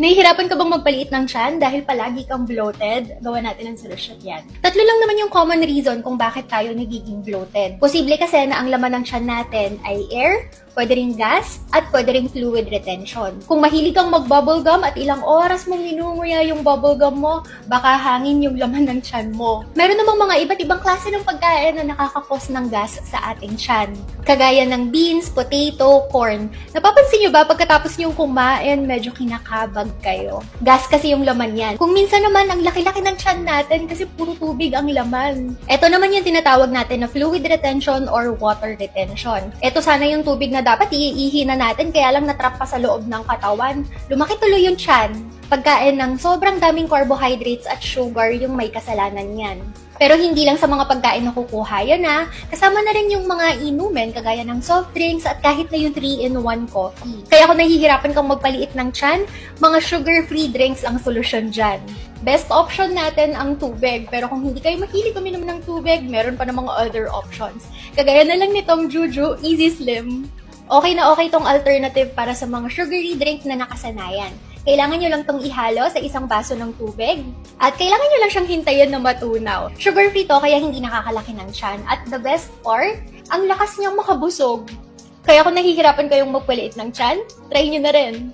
Nahihirapan ka bang magpaliit ng tiyan dahil palagi kang bloated? Gawa natin ang solusyon yan. Tatlo lang naman yung common reason kung bakit tayo nagiging bloated. Posible kasi na ang laman ng tiyan natin ay air, pwede rin gas, at pwede rin fluid retention. Kung mahilig kang mag-bubblegum at ilang oras mong minunguya yung bubblegum mo, baka hangin yung laman ng tiyan mo. Meron namang mga iba't ibang klase ng pagkain na nakakakos ng gas sa ating tiyan. Kagaya ng beans, potato, corn. Napapansin nyo ba pagkatapos nyong kumain, medyo kinakabag kayo? Gas kasi yung laman yan. Kung minsan naman, ang laki-laki ng tiyan natin kasi puro tubig ang laman. Ito naman yung tinatawag natin na fluid retention or water retention. Ito sana yung tubig na dapat iihi na natin kaya lang natrap pa sa loob ng katawan. Lumaki tuloy yung tiyan. Pagkain ng sobrang daming carbohydrates at sugar yung may kasalanan yan. Pero hindi lang sa mga pagkain na kukuha yan na, kasama na rin yung mga inumin kagaya ng soft drinks at kahit na yung 3-in-1 coffee. Kaya kung nahihirapan kang magpaliit ng tiyan, mga sugar-free drinks ang solusyon dyan. Best option natin ang tubig, pero kung hindi kayo mahilig uminom ng tubig, meron pa ng mga other options. Kagaya na lang nitong Juju Easy Slim. Okay na okay tong alternative para sa mga sugary drink na nakasanayan. Kailangan nyo lang tong ihalo sa isang baso ng tubig at kailangan nyo lang siyang hintayin na matunaw. Sugar-free to kaya hindi nakakalaki ng tiyan. At the best part, ang lakas niyang makabusog. Kaya kung nahihirapan kayong magpaliit ng tiyan, try nyo na rin.